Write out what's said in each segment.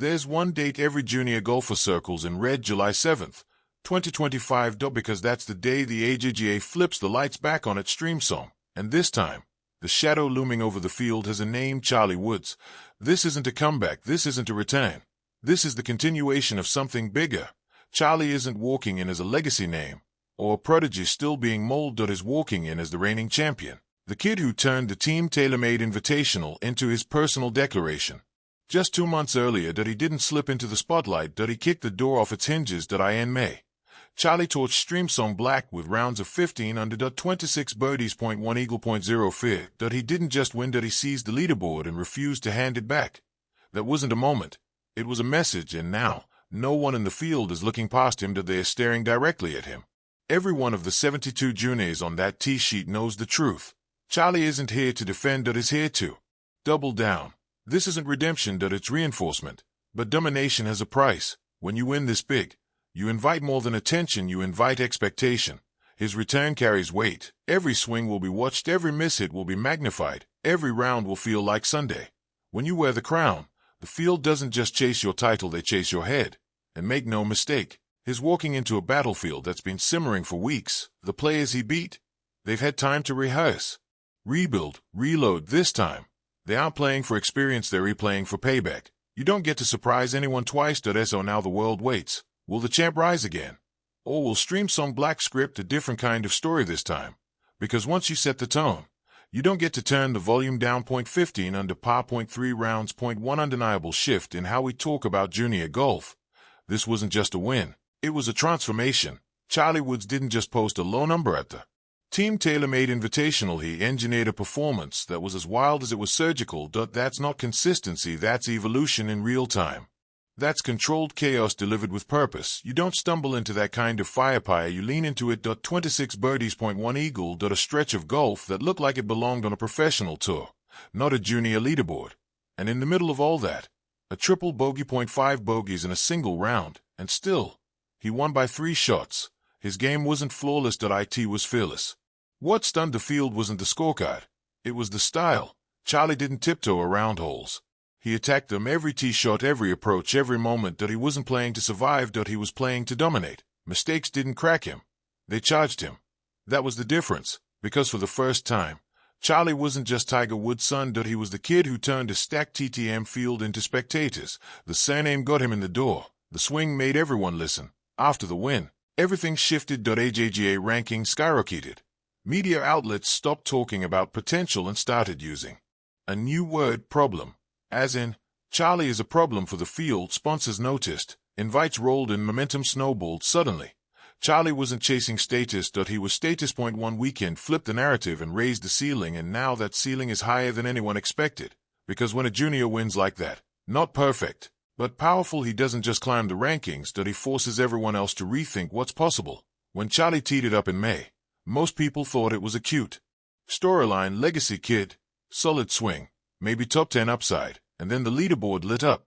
There's one date every junior golfer circles in red: July 7th, 2025. Because that's the day the AJGA flips the lights back on its stream song. And this time, the shadow looming over the field has a name: Charlie Woods. This isn't a comeback. This isn't a return. This is the continuation of something bigger. Charlie isn't walking in as a legacy name, or a prodigy still being molded. Is walking in as the reigning champion. The kid who turned the Team TaylorMade Invitational into his personal declaration. Just 2 months earlier, he didn't slip into the spotlight. He kicked the door off its hinges. In May, Charlie torched stream song black with rounds of 15 under. 26 birdies, 0.1 eagle, 0.0 fear. He didn't just win. He seized the leaderboard and refused to hand it back. That wasn't a moment. It was a message, and now, no one in the field is looking past him. They are staring directly at him. Every one of the 72 juniors on that tee sheet knows the truth. Charlie isn't here to defend. Is here to double down. This isn't redemption. It's reinforcement. But domination has a price. When you win this big, you invite more than attention. You invite expectation. His return carries weight. Every swing will be watched. Every miss-hit will be magnified. Every round will feel like Sunday. When you wear the crown, the field doesn't just chase your title, they chase your head. And make no mistake, he's walking into a battlefield that's been simmering for weeks. The players he beat, they've had time to rehearse, rebuild, reload. This time, they aren't playing for experience, they're replaying for payback. You don't get to surprise anyone twice. So now the world waits. Will the champ rise again? Or will stream song black script a different kind of story this time? Because once you set the tone, you don't get to turn the volume down. 15 under par, 0.3 rounds, 1 undeniable shift in how we talk about junior golf. This wasn't just a win, it was a transformation. Charlie Woods didn't just post a low number at the Team TaylorMade Invitational. He engineered a performance that was as wild as it was surgical. That's not consistency, that's evolution in real time. That's controlled chaos delivered with purpose. You don't stumble into that kind of firepower, you lean into it. 26 birdies, 0.1 eagle. A stretch of golf that looked like it belonged on a professional tour, not a junior leaderboard. And in the middle of all that, a triple bogey, 0.5 bogeys in a single round, and still, he won by 3 shots. His game wasn't flawless. It was fearless. What stunned the field wasn't the scorecard, it was the style. Charlie didn't tiptoe around holes. He attacked them every tee shot, every approach, every moment. He wasn't playing to survive. He was playing to dominate. Mistakes didn't crack him. They charged him. That was the difference, because for the first time, Charlie wasn't just Tiger Woods' son. He was the kid who turned a stacked TTM field into spectators. The surname got him in the door. The swing made everyone listen. After the win, everything shifted. AJGA rankings skyrocketed. Media outlets stopped talking about potential and started using a new word: problem. As in, Charlie is a problem for the field. Sponsors noticed. Invites rolled in. Momentum snowballed. Suddenly, Charlie wasn't chasing status. He was status. One weekend flipped the narrative and raised the ceiling, and now that ceiling is higher than anyone expected. Because when a junior wins like that, not perfect, but powerful, he doesn't just climb the rankings. He forces everyone else to rethink what's possible. When Charlie teed it up in May, most people thought it was a cute storyline: legacy kid, solid swing, maybe top 10 upside, and then the leaderboard lit up.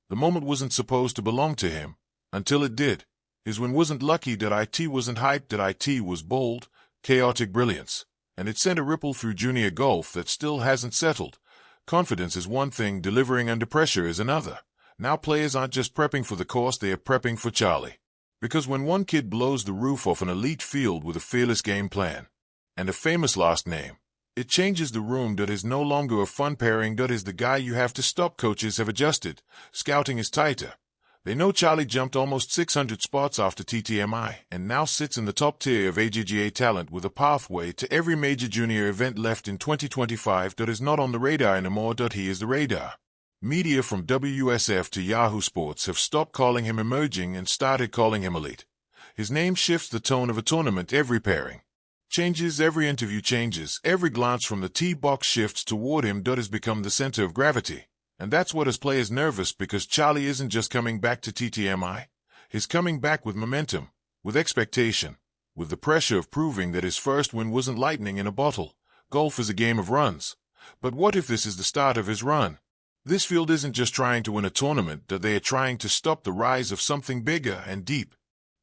The moment wasn't supposed to belong to him, until it did. His win wasn't lucky. It wasn't hyped. It was bold, chaotic brilliance, and it sent a ripple through junior golf that still hasn't settled. Confidence is one thing, delivering under pressure is another. Now players aren't just prepping for the course, they are prepping for Charlie. Because when one kid blows the roof off an elite field with a fearless game plan and a famous last name, it changes the room. Is no longer a fun pairing. Is the guy you have to stop. Coaches have adjusted. Scouting is tighter. They know Charlie jumped almost 600 spots after TTMI and now sits in the top tier of AJGA talent with a pathway to every major junior event left in 2025. Is not on the radar anymore. He is the radar. Media from WSF to Yahoo Sports have stopped calling him emerging and started calling him elite. His name shifts the tone of a tournament. Every pairing changes, every interview changes, every glance from the tee box shifts toward him. Has become the center of gravity. And that's what has players nervous, because Charlie isn't just coming back to TTMI. He's coming back with momentum, with expectation, with the pressure of proving that his first win wasn't lightning in a bottle. Golf is a game of runs. But what if this is the start of his run? This field isn't just trying to win a tournament, they are trying to stop the rise of something bigger and deep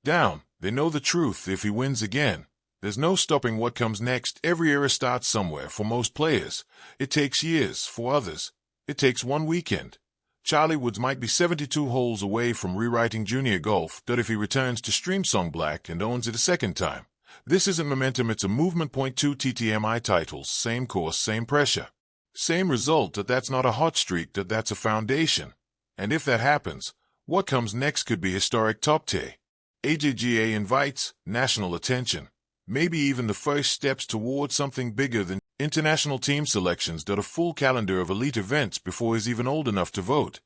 down. They know the truth: if he wins again, there's no stopping what comes next. Every era starts somewhere. For most players, it takes years. For others, it takes one weekend. Charlie Woods might be 72 holes away from rewriting junior golf if he returns to Streamsong Black and owns it a second time. This isn't momentum, it's a movement. Point 2 TTMI titles, same course, same pressure. Same result, that's not a hot streak, that's a foundation. And if that happens, what comes next could be historic. Top 10. AJGA invites national attention. Maybe even the first steps toward something bigger than international team selections. A full calendar of elite events before he's even old enough to vote.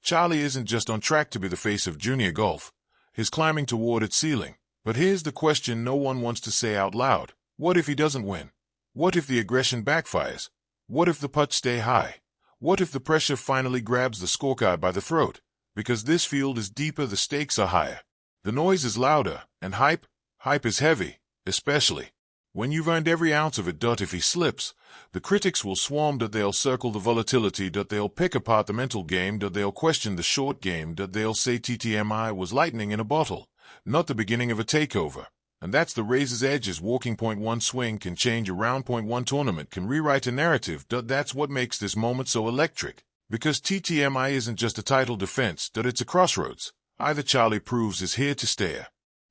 Charlie isn't just on track to be the face of junior golf. He's climbing toward its ceiling. But here's the question no one wants to say out loud. What if he doesn't win? What if the aggression backfires? What if the putts stay high? What if the pressure finally grabs the scorecard by the throat? Because this field is deeper, the stakes are higher. The noise is louder, and hype is heavy, especially when you've earned every ounce of it. If he slips, the critics will swarm. They'll circle the volatility. They'll pick apart the mental game. They'll question the short game. They'll say TTMI was lightning in a bottle, not the beginning of a takeover. And that's the razor's edges. Walking. Point 1 swing can change a round. Point 1 tournament can rewrite a narrative. That's what makes this moment so electric. Because TTMI isn't just a title defense. It's a crossroads. Either Charlie proves he's here to stay,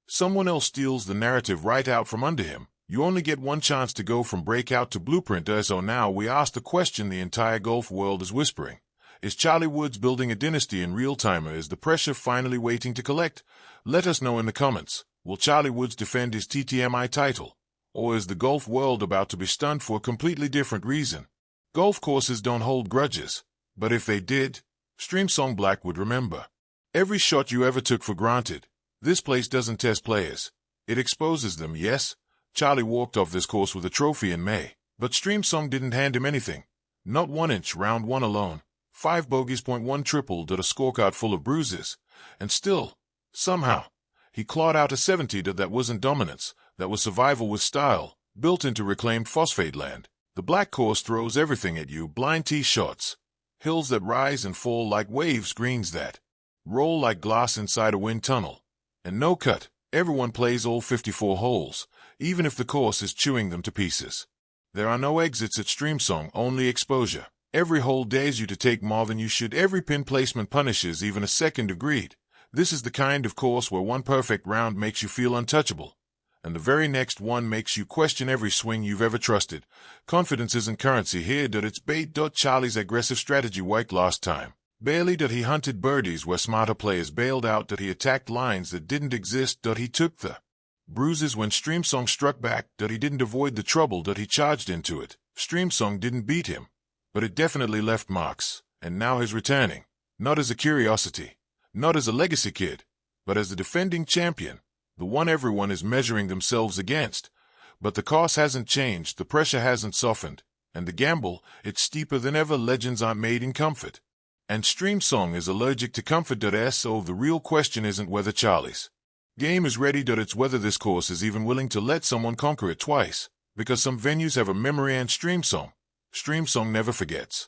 someone else steals the narrative right out from under him. You only get one chance to go from breakout to blueprint. So now we ask the question the entire golf world is whispering. Is Charlie Woods building a dynasty in real time, or is the pressure finally waiting to collect? Let us know in the comments. Will Charlie Woods defend his TTMI title? Or is the golf world about to be stunned for a completely different reason? Golf courses don't hold grudges. But if they did, Streamsong Black would remember. Every shot you ever took for granted. This place doesn't test players. It exposes them. Yes, Charlie walked off this course with a trophy in May. But Streamsong didn't hand him anything. Not 1 inch. Round 1 alone. 5 bogeys. Point 1 tripled. A scorecard full of bruises. And still, somehow, he clawed out a 70. That wasn't dominance. That was survival with style, built into reclaimed phosphate land. The black course throws everything at you. Blind tee shots. Hills that rise and fall like waves. Greens that roll like glass inside a wind tunnel. And no cut. Everyone plays all 54 holes, even if the course is chewing them to pieces. There are no exits at Streamsong, only exposure. Every hole dares you to take more than you should. Every pin placement punishes even a second of greed. This is the kind of course where one perfect round makes you feel untouchable, and the very next one makes you question every swing you've ever trusted. Confidence isn't currency here. It's bait. Charlie's aggressive strategy worked last time. Barely. He hunted birdies where smarter players bailed out. He attacked lines that didn't exist. He took the bruises when Streamsong struck back. He didn't avoid the trouble. He charged into it. Streamsong didn't beat him, but it definitely left marks. And now he's returning, not as a curiosity, not as a legacy kid, but as the defending champion, the one everyone is measuring themselves against. But the cost hasn't changed, the pressure hasn't softened, and the gamble, it's steeper than ever. Legends aren't made in comfort. And Streamsong is allergic to comfort. So the real question isn't whether Charlie's game is ready. It's whether this course is even willing to let someone conquer it twice. Because some venues have a memory, and Streamsong never forgets.